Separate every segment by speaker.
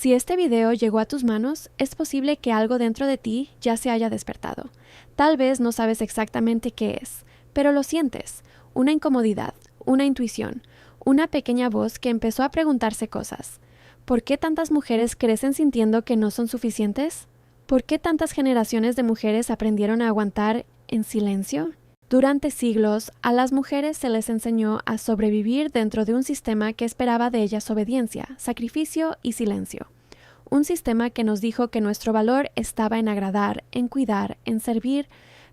Speaker 1: Si este video llegó a tus manos, es posible que algo dentro de ti ya se haya despertado. Tal vez no sabes exactamente qué es, pero lo sientes, una incomodidad, una intuición, una pequeña voz que empezó a preguntarse cosas. ¿Por qué tantas mujeres crecen sintiendo que no son suficientes? ¿Por qué tantas generaciones de mujeres aprendieron a aguantar en silencio? Durante siglos, a las mujeres se les enseñó a sobrevivir dentro de un sistema que esperaba de ellas obediencia, sacrificio y silencio. Un sistema que nos dijo que nuestro valor estaba en agradar, en cuidar, en servir,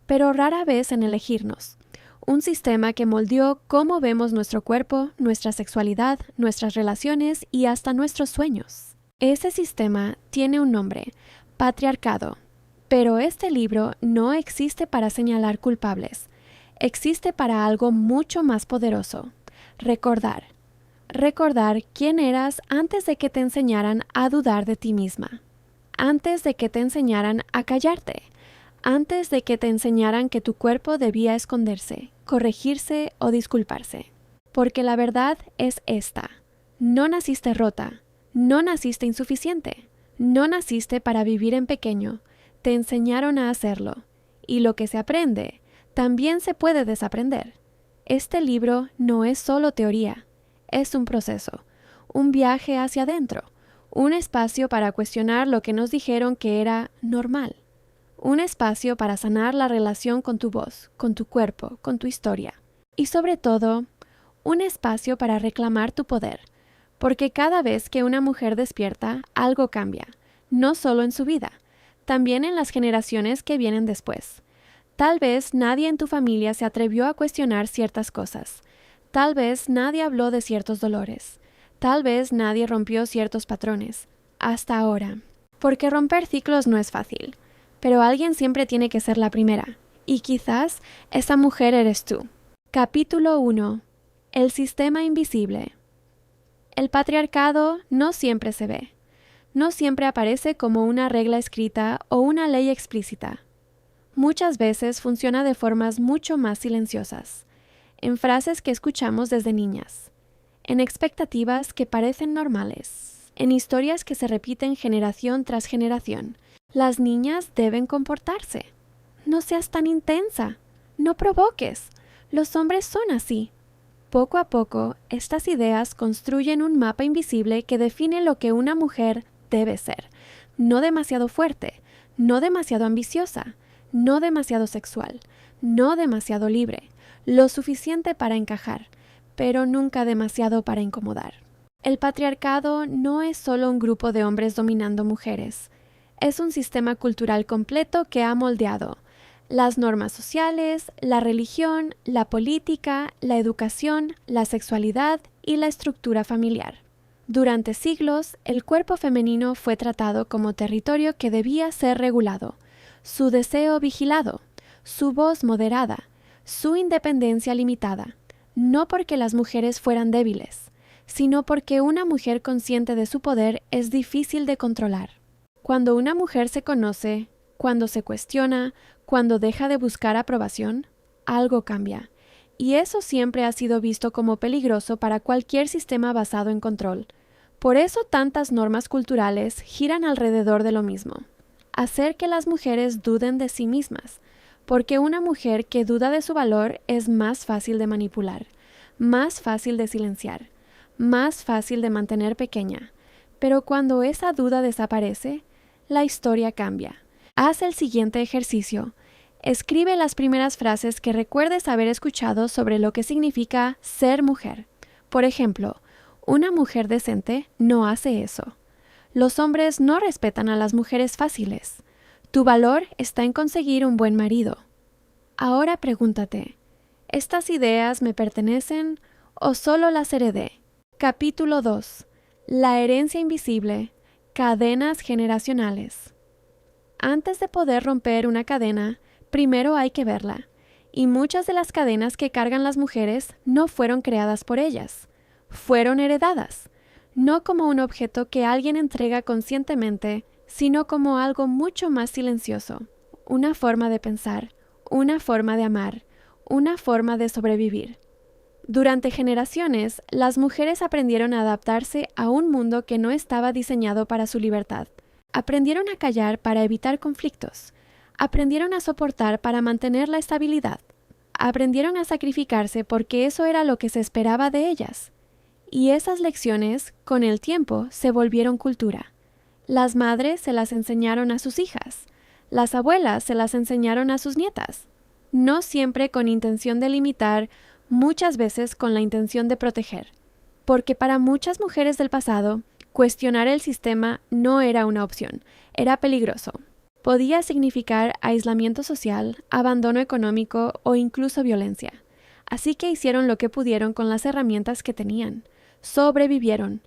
Speaker 1: pero rara vez en elegirnos. Un sistema que moldeó cómo vemos nuestro cuerpo, nuestra sexualidad, nuestras relaciones y hasta nuestros sueños. Ese sistema tiene un nombre: patriarcado. Pero este libro no existe para señalar culpables. Existe para algo mucho más poderoso: recordar. Recordar quién eras antes de que te enseñaran a dudar de ti misma. Antes de que te enseñaran a callarte. Antes de que te enseñaran que tu cuerpo debía esconderse, corregirse o disculparse. Porque la verdad es esta: no naciste rota, no naciste insuficiente, no naciste para vivir en pequeño, te enseñaron a hacerlo. Y lo que se aprende, también se puede desaprender. Este libro no es solo teoría, es un proceso, un viaje hacia adentro, un espacio para cuestionar lo que nos dijeron que era normal. Un espacio para sanar la relación con tu voz, con tu cuerpo, con tu historia. Y sobre todo, un espacio para reclamar tu poder. Porque cada vez que una mujer despierta, algo cambia. No solo en su vida, también en las generaciones que vienen después. Tal vez nadie en tu familia se atrevió a cuestionar ciertas cosas. Tal vez nadie habló de ciertos dolores. Tal vez nadie rompió ciertos patrones. Hasta ahora. Porque romper ciclos no es fácil. Pero alguien siempre tiene que ser la primera, y quizás esa mujer eres tú. Capítulo 1. El sistema invisible. El patriarcado no siempre se ve. No siempre aparece como una regla escrita o una ley explícita. Muchas veces funciona de formas mucho más silenciosas, en frases que escuchamos desde niñas, en expectativas que parecen normales, en historias que se repiten generación tras generación. Las niñas deben comportarse. No seas tan intensa. No provoques. Los hombres son así. Poco a poco, estas ideas construyen un mapa invisible que define lo que una mujer debe ser. No demasiado fuerte, no demasiado ambiciosa, no demasiado sexual, no demasiado libre, lo suficiente para encajar, pero nunca demasiado para incomodar. El patriarcado no es solo un grupo de hombres dominando mujeres. Es un sistema cultural completo que ha moldeado las normas sociales, la religión, la política, la educación, la sexualidad y la estructura familiar. Durante siglos, el cuerpo femenino fue tratado como territorio que debía ser regulado, su deseo vigilado, su voz moderada, su independencia limitada, no porque las mujeres fueran débiles, sino porque una mujer consciente de su poder es difícil de controlar. Cuando una mujer se conoce, cuando se cuestiona, cuando deja de buscar aprobación, algo cambia. Y eso siempre ha sido visto como peligroso para cualquier sistema basado en control. Por eso tantas normas culturales giran alrededor de lo mismo. Hacer que las mujeres duden de sí mismas, porque una mujer que duda de su valor es más fácil de manipular, más fácil de silenciar, más fácil de mantener pequeña. Pero cuando esa duda desaparece, la historia cambia. Haz el siguiente ejercicio. Escribe las primeras frases que recuerdes haber escuchado sobre lo que significa ser mujer. Por ejemplo, una mujer decente no hace eso. Los hombres no respetan a las mujeres fáciles. Tu valor está en conseguir un buen marido. Ahora pregúntate, ¿estas ideas me pertenecen o solo las heredé? Capítulo 2. La herencia invisible. Cadenas generacionales. Antes de poder romper una cadena, primero hay que verla. Y muchas de las cadenas que cargan las mujeres no fueron creadas por ellas. Fueron heredadas. No como un objeto que alguien entrega conscientemente, sino como algo mucho más silencioso. Una forma de pensar, una forma de amar, una forma de sobrevivir. Durante generaciones, las mujeres aprendieron a adaptarse a un mundo que no estaba diseñado para su libertad. Aprendieron a callar para evitar conflictos. Aprendieron a soportar para mantener la estabilidad. Aprendieron a sacrificarse porque eso era lo que se esperaba de ellas. Y esas lecciones, con el tiempo, se volvieron cultura. Las madres se las enseñaron a sus hijas. Las abuelas se las enseñaron a sus nietas. No siempre con intención de limitar, muchas veces con la intención de proteger. Porque para muchas mujeres del pasado, cuestionar el sistema no era una opción, era peligroso. Podía significar aislamiento social, abandono económico o incluso violencia. Así que hicieron lo que pudieron con las herramientas que tenían. Sobrevivieron.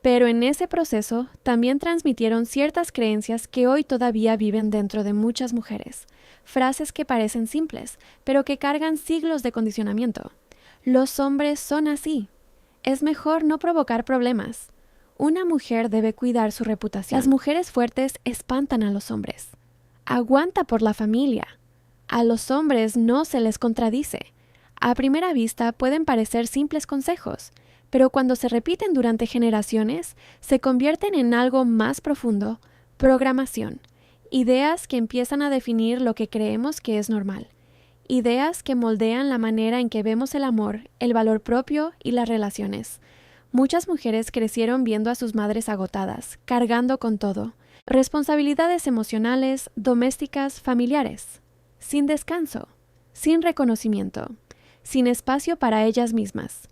Speaker 1: Pero en ese proceso también transmitieron ciertas creencias que hoy todavía viven dentro de muchas mujeres. Frases que parecen simples, pero que cargan siglos de condicionamiento. Los hombres son así. Es mejor no provocar problemas. Una mujer debe cuidar su reputación. Las mujeres fuertes espantan a los hombres. Aguanta por la familia. A los hombres no se les contradice. A primera vista pueden parecer simples consejos, pero cuando se repiten durante generaciones, se convierten en algo más profundo, programación, ideas que empiezan a definir lo que creemos que es normal, ideas que moldean la manera en que vemos el amor, el valor propio y las relaciones. Muchas mujeres crecieron viendo a sus madres agotadas, cargando con todo, responsabilidades emocionales, domésticas, familiares, sin descanso, sin reconocimiento, sin espacio para ellas mismas.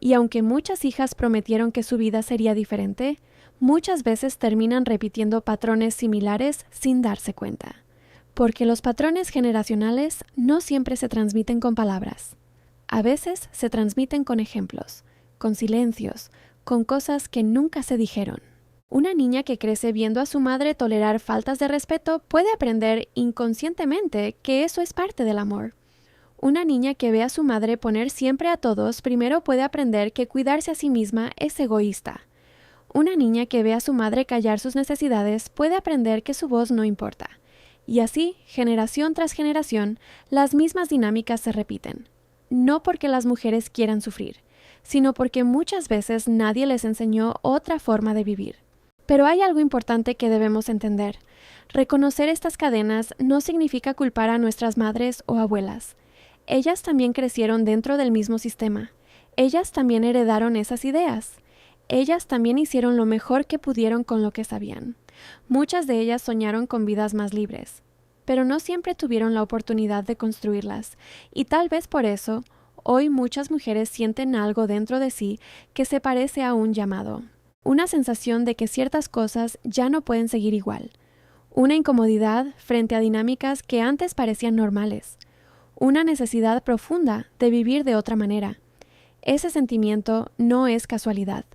Speaker 1: Y aunque muchas hijas prometieron que su vida sería diferente, muchas veces terminan repitiendo patrones similares sin darse cuenta. Porque los patrones generacionales no siempre se transmiten con palabras. A veces se transmiten con ejemplos, con silencios, con cosas que nunca se dijeron. Una niña que crece viendo a su madre tolerar faltas de respeto puede aprender inconscientemente que eso es parte del amor. Una niña que ve a su madre poner siempre a todos primero puede aprender que cuidarse a sí misma es egoísta. Una niña que ve a su madre callar sus necesidades puede aprender que su voz no importa. Y así, generación tras generación, las mismas dinámicas se repiten. No porque las mujeres quieran sufrir, sino porque muchas veces nadie les enseñó otra forma de vivir. Pero hay algo importante que debemos entender. Reconocer estas cadenas no significa culpar a nuestras madres o abuelas. Ellas también crecieron dentro del mismo sistema. Ellas también heredaron esas ideas. Ellas también hicieron lo mejor que pudieron con lo que sabían. Muchas de ellas soñaron con vidas más libres, pero no siempre tuvieron la oportunidad de construirlas, y tal vez por eso, hoy muchas mujeres sienten algo dentro de sí que se parece a un llamado. Una sensación de que ciertas cosas ya no pueden seguir igual. Una incomodidad frente a dinámicas que antes parecían normales. Una necesidad profunda de vivir de otra manera. Ese sentimiento no es casualidad.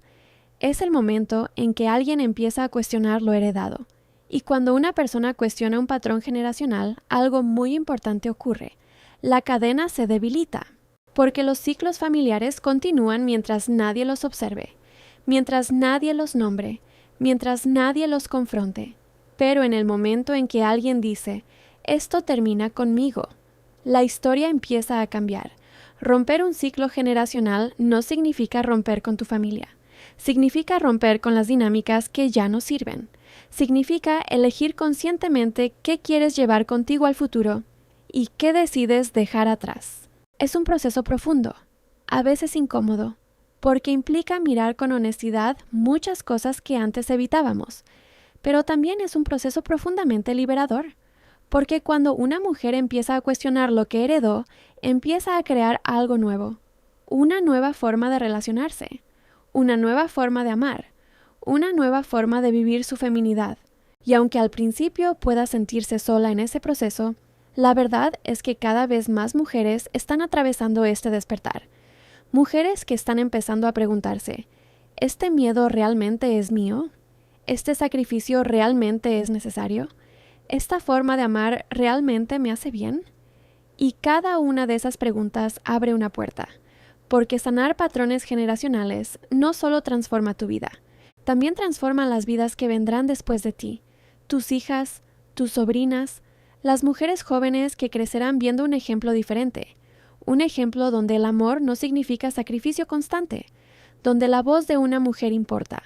Speaker 1: Es el momento en que alguien empieza a cuestionar lo heredado. Y cuando una persona cuestiona un patrón generacional, algo muy importante ocurre. La cadena se debilita, porque los ciclos familiares continúan mientras nadie los observe, mientras nadie los nombre, mientras nadie los confronte. Pero en el momento en que alguien dice, esto termina conmigo, la historia empieza a cambiar. Romper un ciclo generacional no significa romper con tu familia. Significa romper con las dinámicas que ya no sirven. Significa elegir conscientemente qué quieres llevar contigo al futuro y qué decides dejar atrás. Es un proceso profundo, a veces incómodo, porque implica mirar con honestidad muchas cosas que antes evitábamos, pero también es un proceso profundamente liberador. Porque cuando una mujer empieza a cuestionar lo que heredó, empieza a crear algo nuevo, una nueva forma de relacionarse, una nueva forma de amar, una nueva forma de vivir su feminidad. Y aunque al principio pueda sentirse sola en ese proceso, la verdad es que cada vez más mujeres están atravesando este despertar. Mujeres que están empezando a preguntarse, ¿este miedo realmente es mío? ¿Este sacrificio realmente es necesario? ¿Esta forma de amar realmente me hace bien? Y cada una de esas preguntas abre una puerta, porque sanar patrones generacionales no solo transforma tu vida, también transforma las vidas que vendrán después de ti, tus hijas, tus sobrinas, las mujeres jóvenes que crecerán viendo un ejemplo diferente, un ejemplo donde el amor no significa sacrificio constante, donde la voz de una mujer importa,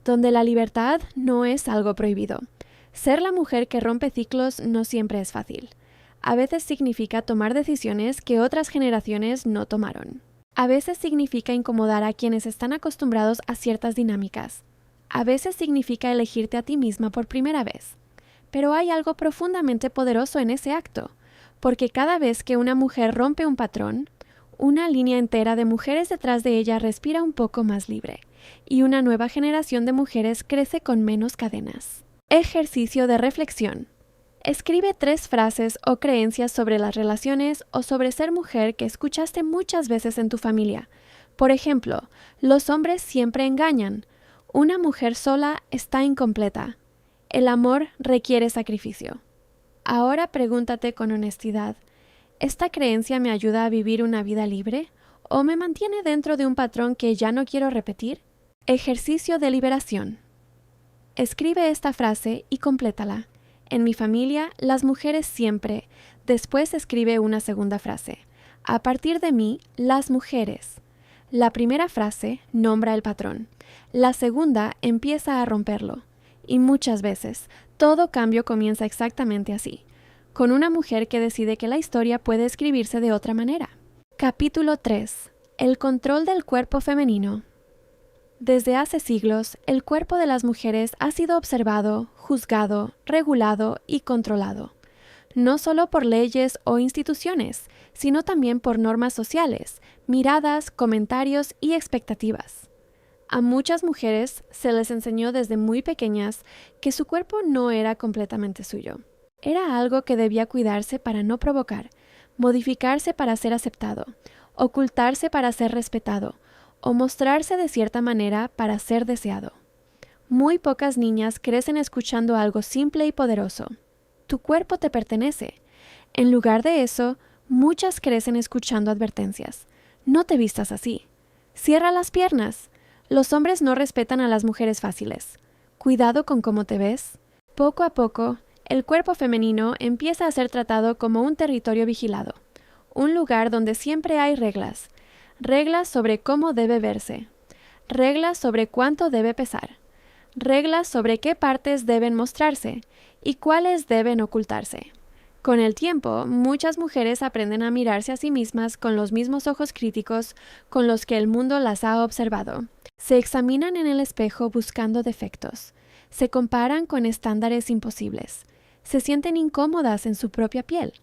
Speaker 1: donde la libertad no es algo prohibido. Ser la mujer que rompe ciclos no siempre es fácil. A veces significa tomar decisiones que otras generaciones no tomaron. A veces significa incomodar a quienes están acostumbrados a ciertas dinámicas. A veces significa elegirte a ti misma por primera vez. Pero hay algo profundamente poderoso en ese acto, porque cada vez que una mujer rompe un patrón, una línea entera de mujeres detrás de ella respira un poco más libre, y una nueva generación de mujeres crece con menos cadenas. Ejercicio de reflexión. Escribe 3 frases o creencias sobre las relaciones o sobre ser mujer que escuchaste muchas veces en tu familia. Por ejemplo, los hombres siempre engañan. Una mujer sola está incompleta. El amor requiere sacrificio. Ahora pregúntate con honestidad, ¿esta creencia me ayuda a vivir una vida libre? ¿O me mantiene dentro de un patrón que ya no quiero repetir? Ejercicio de liberación. Escribe esta frase y complétala. En mi familia, las mujeres siempre. Después escribe una segunda frase. A partir de mí, las mujeres. La primera frase nombra el patrón. La segunda empieza a romperlo. Y muchas veces, todo cambio comienza exactamente así, con una mujer que decide que la historia puede escribirse de otra manera. Capítulo 3. El control del cuerpo femenino. Desde hace siglos, el cuerpo de las mujeres ha sido observado, juzgado, regulado y controlado, no solo por leyes o instituciones, sino también por normas sociales, miradas, comentarios y expectativas. A muchas mujeres se les enseñó desde muy pequeñas que su cuerpo no era completamente suyo. Era algo que debía cuidarse para no provocar, modificarse para ser aceptado, ocultarse para ser respetado, o mostrarse de cierta manera para ser deseado. Muy pocas niñas crecen escuchando algo simple y poderoso. Tu cuerpo te pertenece. En lugar de eso, muchas crecen escuchando advertencias. No te vistas así. Cierra las piernas. Los hombres no respetan a las mujeres fáciles. Cuidado con cómo te ves. Poco a poco, el cuerpo femenino empieza a ser tratado como un territorio vigilado, un lugar donde siempre hay reglas. Reglas sobre cómo debe verse, reglas sobre cuánto debe pesar, reglas sobre qué partes deben mostrarse y cuáles deben ocultarse. Con el tiempo, muchas mujeres aprenden a mirarse a sí mismas con los mismos ojos críticos con los que el mundo las ha observado. Se examinan en el espejo buscando defectos, se comparan con estándares imposibles, se sienten incómodas en su propia piel.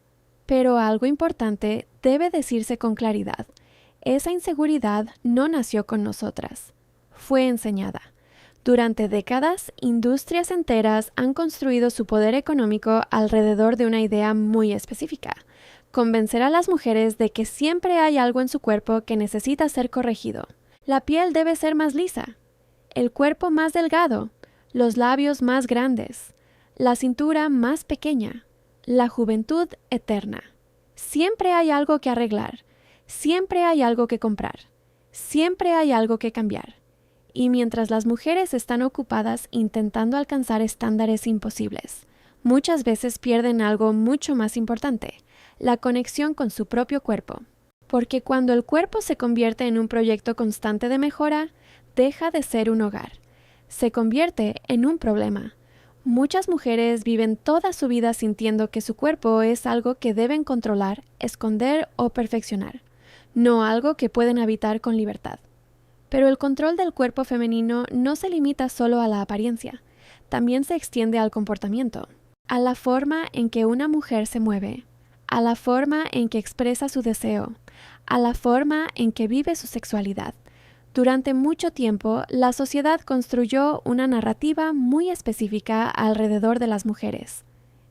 Speaker 1: Pero algo importante debe decirse con claridad. Esa inseguridad no nació con nosotras, fue enseñada. Durante décadas, industrias enteras han construido su poder económico alrededor de una idea muy específica: convencer a las mujeres de que siempre hay algo en su cuerpo que necesita ser corregido. La piel debe ser más lisa, el cuerpo más delgado, los labios más grandes, la cintura más pequeña, la juventud eterna. Siempre hay algo que arreglar. Siempre hay algo que comprar, siempre hay algo que cambiar. Y mientras las mujeres están ocupadas intentando alcanzar estándares imposibles, muchas veces pierden algo mucho más importante: la conexión con su propio cuerpo. Porque cuando el cuerpo se convierte en un proyecto constante de mejora, deja de ser un hogar. Se convierte en un problema. Muchas mujeres viven toda su vida sintiendo que su cuerpo es algo que deben controlar, esconder o perfeccionar, no algo que pueden habitar con libertad. Pero el control del cuerpo femenino no se limita solo a la apariencia, también se extiende al comportamiento, a la forma en que una mujer se mueve, a la forma en que expresa su deseo, a la forma en que vive su sexualidad. Durante mucho tiempo, la sociedad construyó una narrativa muy específica alrededor de las mujeres.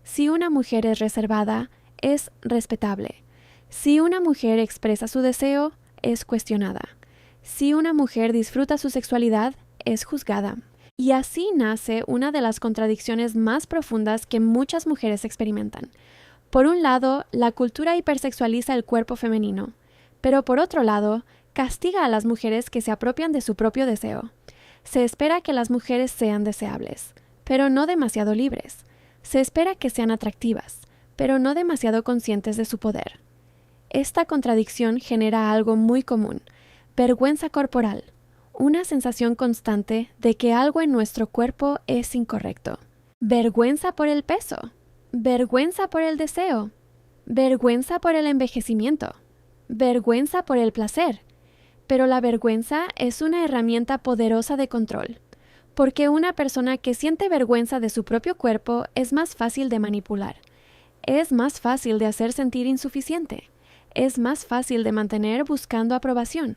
Speaker 1: Si una mujer es reservada, es respetable. Si una mujer expresa su deseo, es cuestionada. Si una mujer disfruta su sexualidad, es juzgada. Y así nace una de las contradicciones más profundas que muchas mujeres experimentan. Por un lado, la cultura hipersexualiza el cuerpo femenino, pero por otro lado, castiga a las mujeres que se apropian de su propio deseo. Se espera que las mujeres sean deseables, pero no demasiado libres. Se espera que sean atractivas, pero no demasiado conscientes de su poder. Esta contradicción genera algo muy común: vergüenza corporal, una sensación constante de que algo en nuestro cuerpo es incorrecto. Vergüenza por el peso, vergüenza por el deseo, vergüenza por el envejecimiento, vergüenza por el placer. Pero la vergüenza es una herramienta poderosa de control, porque una persona que siente vergüenza de su propio cuerpo es más fácil de manipular, es más fácil de hacer sentir insuficiente, es más fácil de mantener buscando aprobación.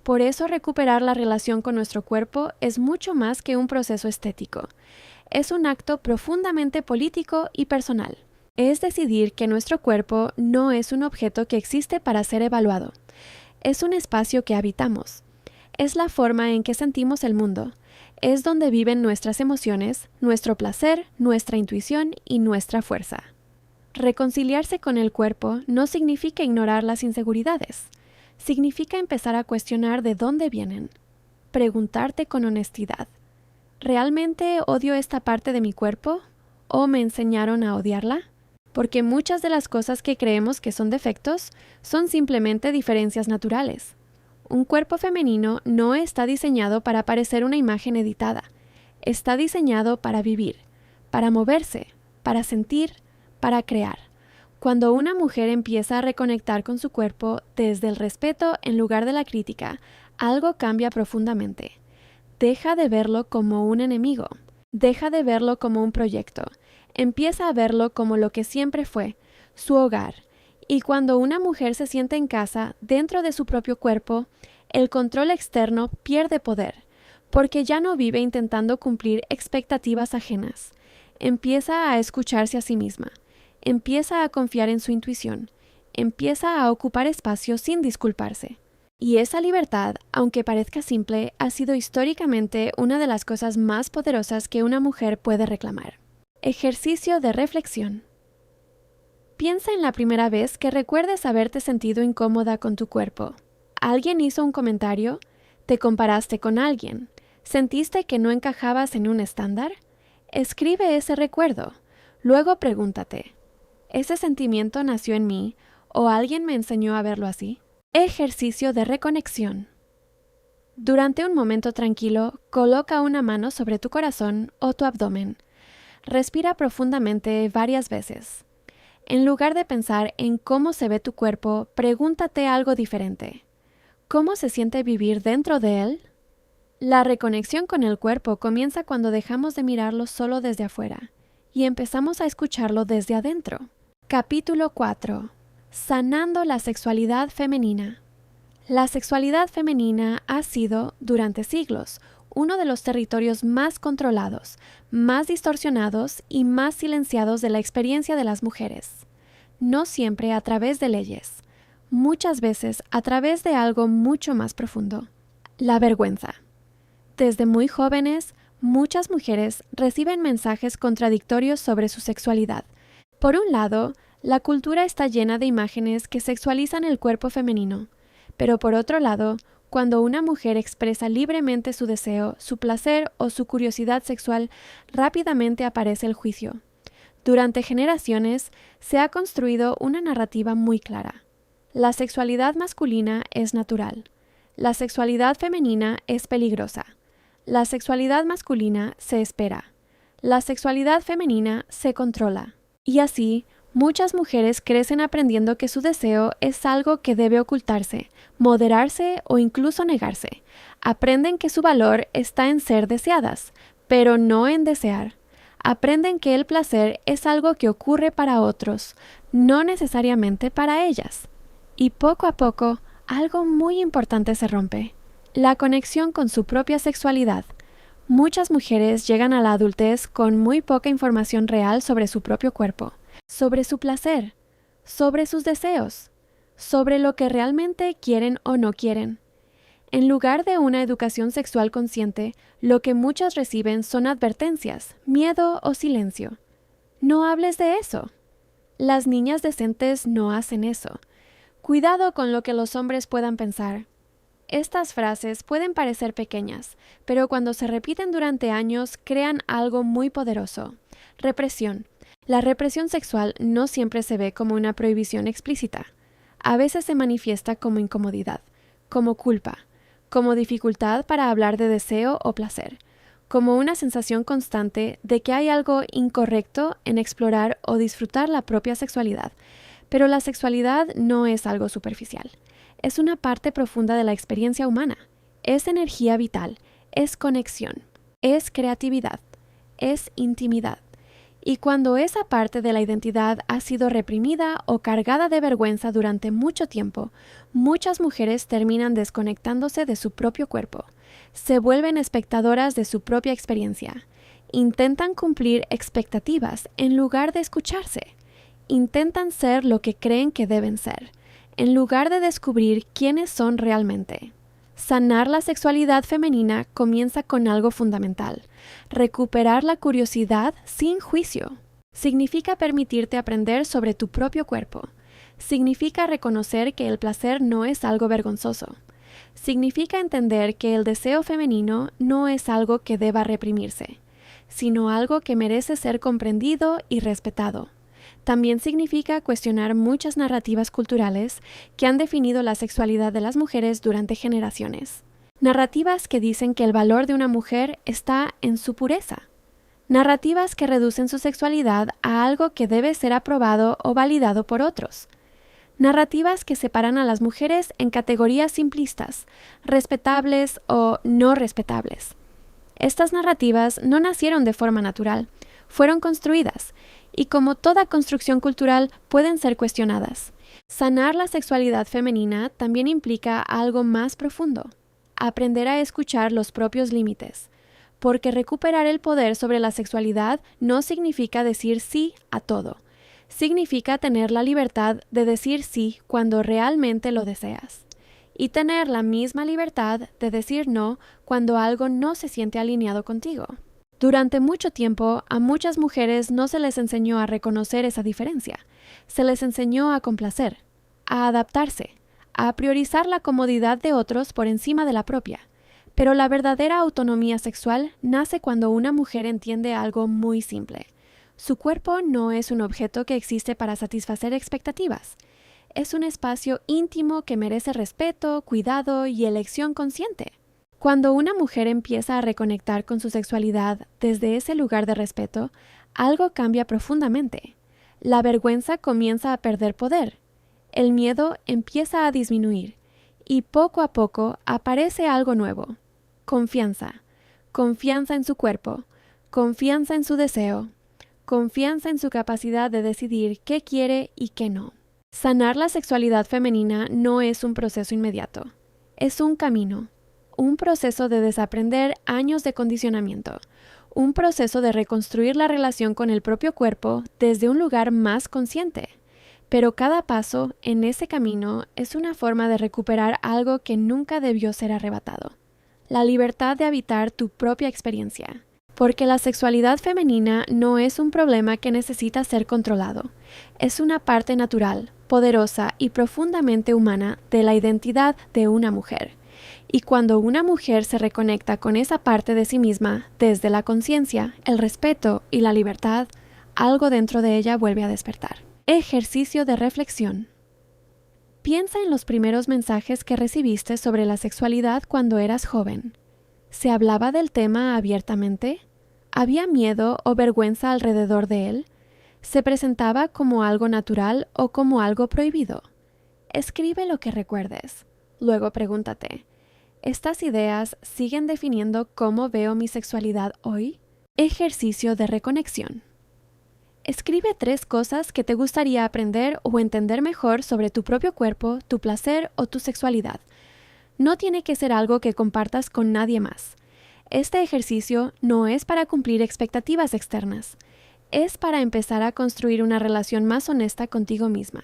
Speaker 1: Por eso recuperar la relación con nuestro cuerpo es mucho más que un proceso estético. Es un acto profundamente político y personal. Es decidir que nuestro cuerpo no es un objeto que existe para ser evaluado. Es un espacio que habitamos. Es la forma en que sentimos el mundo. Es donde viven nuestras emociones, nuestro placer, nuestra intuición y nuestra fuerza. Reconciliarse con el cuerpo no significa ignorar las inseguridades. Significa empezar a cuestionar de dónde vienen. Preguntarte con honestidad: ¿realmente odio esta parte de mi cuerpo? ¿O me enseñaron a odiarla? Porque muchas de las cosas que creemos que son defectos son simplemente diferencias naturales. Un cuerpo femenino no está diseñado para parecer una imagen editada. Está diseñado para vivir, para moverse, para sentir, para crear. Cuando una mujer empieza a reconectar con su cuerpo desde el respeto en lugar de la crítica, algo cambia profundamente. Deja de verlo como un enemigo. Deja de verlo como un proyecto. Empieza a verlo como lo que siempre fue, su hogar. Y cuando una mujer se siente en casa, dentro de su propio cuerpo, el control externo pierde poder, porque ya no vive intentando cumplir expectativas ajenas. Empieza a escucharse a sí misma. Empieza a confiar en su intuición. Empieza a ocupar espacio sin disculparse. Y esa libertad, aunque parezca simple, ha sido históricamente una de las cosas más poderosas que una mujer puede reclamar. Ejercicio de reflexión. Piensa en la primera vez que recuerdes haberte sentido incómoda con tu cuerpo. ¿Alguien hizo un comentario? ¿Te comparaste con alguien? ¿Sentiste que no encajabas en un estándar? Escribe ese recuerdo. Luego pregúntate: ¿ese sentimiento nació en mí o alguien me enseñó a verlo así? Ejercicio de reconexión. Durante un momento tranquilo, coloca una mano sobre tu corazón o tu abdomen. Respira profundamente varias veces. En lugar de pensar en cómo se ve tu cuerpo, pregúntate algo diferente. ¿Cómo se siente vivir dentro de él? La reconexión con el cuerpo comienza cuando dejamos de mirarlo solo desde afuera y empezamos a escucharlo desde adentro. Capítulo 4. Sanando la sexualidad femenina. La sexualidad femenina ha sido, durante siglos, uno de los territorios más controlados, más distorsionados y más silenciados de la experiencia de las mujeres. No siempre a través de leyes, muchas veces a través de algo mucho más profundo: la vergüenza. Desde muy jóvenes, muchas mujeres reciben mensajes contradictorios sobre su sexualidad. Por un lado, la cultura está llena de imágenes que sexualizan el cuerpo femenino, pero por otro lado, cuando una mujer expresa libremente su deseo, su placer o su curiosidad sexual, rápidamente aparece el juicio. Durante generaciones se ha construido una narrativa muy clara. La sexualidad masculina es natural. La sexualidad femenina es peligrosa. La sexualidad masculina se espera. La sexualidad femenina se controla. Y así, muchas mujeres crecen aprendiendo que su deseo es algo que debe ocultarse, moderarse o incluso negarse. Aprenden que su valor está en ser deseadas, pero no en desear. Aprenden que el placer es algo que ocurre para otros, no necesariamente para ellas. Y poco a poco, algo muy importante se rompe: la conexión con su propia sexualidad. Muchas mujeres llegan a la adultez con muy poca información real sobre su propio cuerpo, sobre su placer, sobre sus deseos, sobre lo que realmente quieren o no quieren. En lugar de una educación sexual consciente, lo que muchas reciben son advertencias, miedo o silencio. No hables de eso. Las niñas decentes no hacen eso. Cuidado con lo que los hombres puedan pensar. Estas frases pueden parecer pequeñas, pero cuando se repiten durante años crean algo muy poderoso: represión. La represión sexual no siempre se ve como una prohibición explícita. A veces se manifiesta como incomodidad, como culpa, como dificultad para hablar de deseo o placer, como una sensación constante de que hay algo incorrecto en explorar o disfrutar la propia sexualidad. Pero la sexualidad no es algo superficial. Es una parte profunda de la experiencia humana. Es energía vital, es conexión, es creatividad, es intimidad. Y cuando esa parte de la identidad ha sido reprimida o cargada de vergüenza durante mucho tiempo, muchas mujeres terminan desconectándose de su propio cuerpo. Se vuelven espectadoras de su propia experiencia. Intentan cumplir expectativas en lugar de escucharse. Intentan ser lo que creen que deben ser, en lugar de descubrir quiénes son realmente. Sanar la sexualidad femenina comienza con algo fundamental: recuperar la curiosidad sin juicio. Significa permitirte aprender sobre tu propio cuerpo. Significa reconocer que el placer no es algo vergonzoso. Significa entender que el deseo femenino no es algo que deba reprimirse, sino algo que merece ser comprendido y respetado. También significa cuestionar muchas narrativas culturales que han definido la sexualidad de las mujeres durante generaciones. Narrativas que dicen que el valor de una mujer está en su pureza. Narrativas que reducen su sexualidad a algo que debe ser aprobado o validado por otros. Narrativas que separan a las mujeres en categorías simplistas, respetables o no respetables. Estas narrativas no nacieron de forma natural, fueron construidas, y como toda construcción cultural pueden ser cuestionadas. Sanar la sexualidad femenina también implica algo más profundo: aprender a escuchar los propios límites, porque recuperar el poder sobre la sexualidad no significa decir sí a todo. Significa tener la libertad de decir sí cuando realmente lo deseas, y tener la misma libertad de decir no cuando algo no se siente alineado contigo. Durante mucho tiempo, a muchas mujeres no se les enseñó a reconocer esa diferencia. Se les enseñó a complacer, a adaptarse, a priorizar la comodidad de otros por encima de la propia. Pero la verdadera autonomía sexual nace cuando una mujer entiende algo muy simple. Su cuerpo no es un objeto que existe para satisfacer expectativas. Es un espacio íntimo que merece respeto, cuidado y elección consciente. Cuando una mujer empieza a reconectar con su sexualidad desde ese lugar de respeto, algo cambia profundamente. La vergüenza comienza a perder poder, el miedo empieza a disminuir, y poco a poco aparece algo nuevo: confianza. Confianza en su cuerpo, confianza en su deseo, confianza en su capacidad de decidir qué quiere y qué no. Sanar la sexualidad femenina no es un proceso inmediato, es un camino. Un proceso de desaprender años de condicionamiento, un proceso de reconstruir la relación con el propio cuerpo desde un lugar más consciente. Pero cada paso en ese camino es una forma de recuperar algo que nunca debió ser arrebatado: la libertad de habitar tu propia experiencia. Porque la sexualidad femenina no es un problema que necesita ser controlado. Es una parte natural, poderosa y profundamente humana de la identidad de una mujer. Y cuando una mujer se reconecta con esa parte de sí misma, desde la conciencia, el respeto y la libertad, algo dentro de ella vuelve a despertar. Ejercicio de reflexión. Piensa en los primeros mensajes que recibiste sobre la sexualidad cuando eras joven. ¿Se hablaba del tema abiertamente? ¿Había miedo o vergüenza alrededor de él? ¿Se presentaba como algo natural o como algo prohibido? Escribe lo que recuerdes. Luego pregúntate: ¿estas ideas siguen definiendo cómo veo mi sexualidad hoy? Ejercicio de reconexión. Escribe 3 cosas que te gustaría aprender o entender mejor sobre tu propio cuerpo, tu placer o tu sexualidad. No tiene que ser algo que compartas con nadie más. Este ejercicio no es para cumplir expectativas externas. Es para empezar a construir una relación más honesta contigo misma.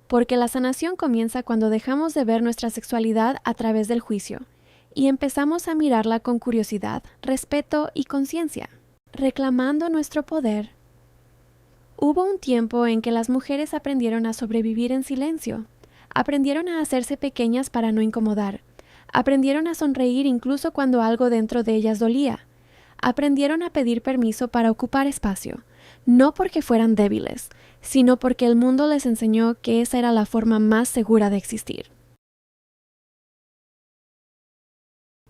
Speaker 1: Porque la sanación comienza cuando dejamos de ver nuestra sexualidad a través del juicio y empezamos a mirarla con curiosidad, respeto y conciencia, reclamando nuestro poder. Hubo un tiempo en que las mujeres aprendieron a sobrevivir en silencio, aprendieron a hacerse pequeñas para no incomodar, aprendieron a sonreír incluso cuando algo dentro de ellas dolía, aprendieron a pedir permiso para ocupar espacio, no porque fueran débiles, sino porque el mundo les enseñó que esa era la forma más segura de existir.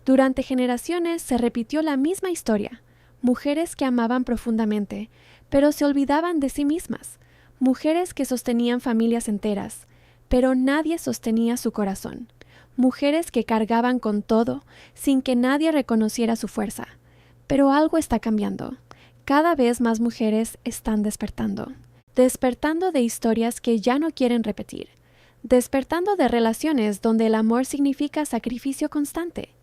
Speaker 1: Durante generaciones se repitió la misma historia. Mujeres que amaban profundamente, pero se olvidaban de sí mismas. Mujeres que sostenían familias enteras, pero nadie sostenía su corazón. Mujeres que cargaban con todo, sin que nadie reconociera su fuerza. Pero algo está cambiando. Cada vez más mujeres están despertando. Despertando de historias que ya no quieren repetir. Despertando de relaciones donde el amor significa sacrificio constante.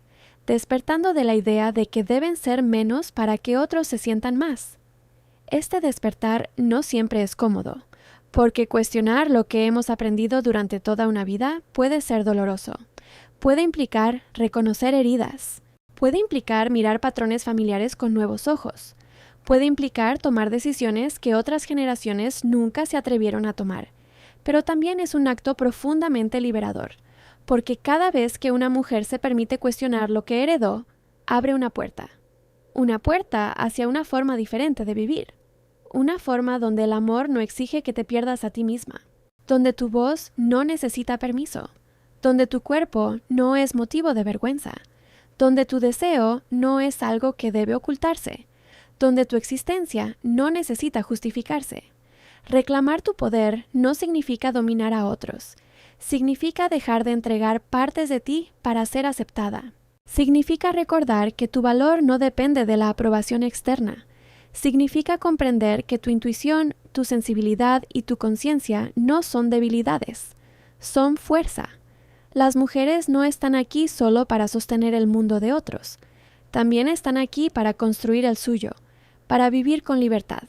Speaker 1: Despertando de la idea de que deben ser menos para que otros se sientan más. Este despertar no siempre es cómodo, porque cuestionar lo que hemos aprendido durante toda una vida puede ser doloroso. Puede implicar reconocer heridas. Puede implicar mirar patrones familiares con nuevos ojos. Puede implicar tomar decisiones que otras generaciones nunca se atrevieron a tomar. Pero también es un acto profundamente liberador, porque cada vez que una mujer se permite cuestionar lo que heredó, abre una puerta hacia una forma diferente de vivir, una forma donde el amor no exige que te pierdas a ti misma, donde tu voz no necesita permiso, donde tu cuerpo no es motivo de vergüenza, donde tu deseo no es algo que debe ocultarse, donde tu existencia no necesita justificarse. Reclamar tu poder no significa dominar a otros. Significa dejar de entregar partes de ti para ser aceptada. Significa recordar que tu valor no depende de la aprobación externa. Significa comprender que tu intuición, tu sensibilidad y tu conciencia no son debilidades, son fuerza. Las mujeres no están aquí solo para sostener el mundo de otros. También están aquí para construir el suyo, para vivir con libertad,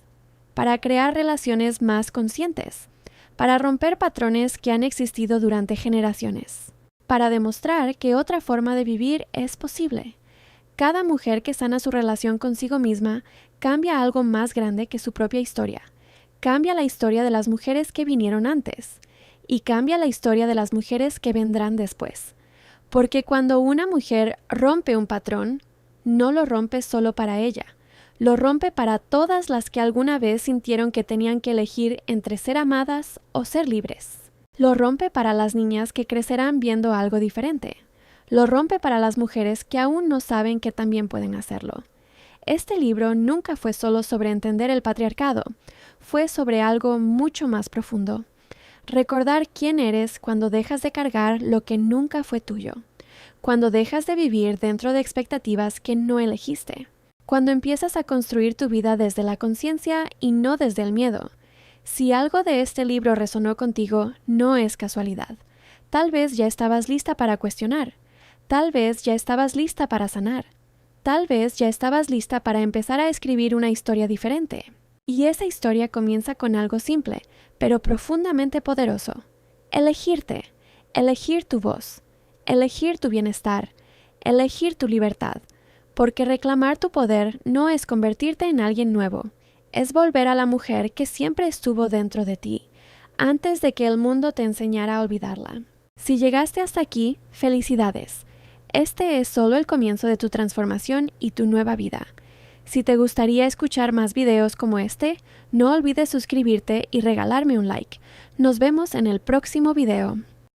Speaker 1: para crear relaciones más conscientes, para romper patrones que han existido durante generaciones, para demostrar que otra forma de vivir es posible. Cada mujer que sana su relación consigo misma cambia algo más grande que su propia historia. Cambia la historia de las mujeres que vinieron antes y cambia la historia de las mujeres que vendrán después. Porque cuando una mujer rompe un patrón, no lo rompe solo para ella. Lo rompe para todas las que alguna vez sintieron que tenían que elegir entre ser amadas o ser libres. Lo rompe para las niñas que crecerán viendo algo diferente. Lo rompe para las mujeres que aún no saben que también pueden hacerlo. Este libro nunca fue solo sobre entender el patriarcado, fue sobre algo mucho más profundo. Recordar quién eres cuando dejas de cargar lo que nunca fue tuyo, cuando dejas de vivir dentro de expectativas que no elegiste. Cuando empiezas a construir tu vida desde la conciencia y no desde el miedo. Si algo de este libro resonó contigo, no es casualidad. Tal vez ya estabas lista para cuestionar. Tal vez ya estabas lista para sanar. Tal vez ya estabas lista para empezar a escribir una historia diferente. Y esa historia comienza con algo simple, pero profundamente poderoso. Elegirte, elegir tu voz, elegir tu bienestar, elegir tu libertad. Porque reclamar tu poder no es convertirte en alguien nuevo, es volver a la mujer que siempre estuvo dentro de ti, antes de que el mundo te enseñara a olvidarla. Si llegaste hasta aquí, felicidades. Este es solo el comienzo de tu transformación y tu nueva vida. Si te gustaría escuchar más videos como este, no olvides suscribirte y regalarme un like. Nos vemos en el próximo video.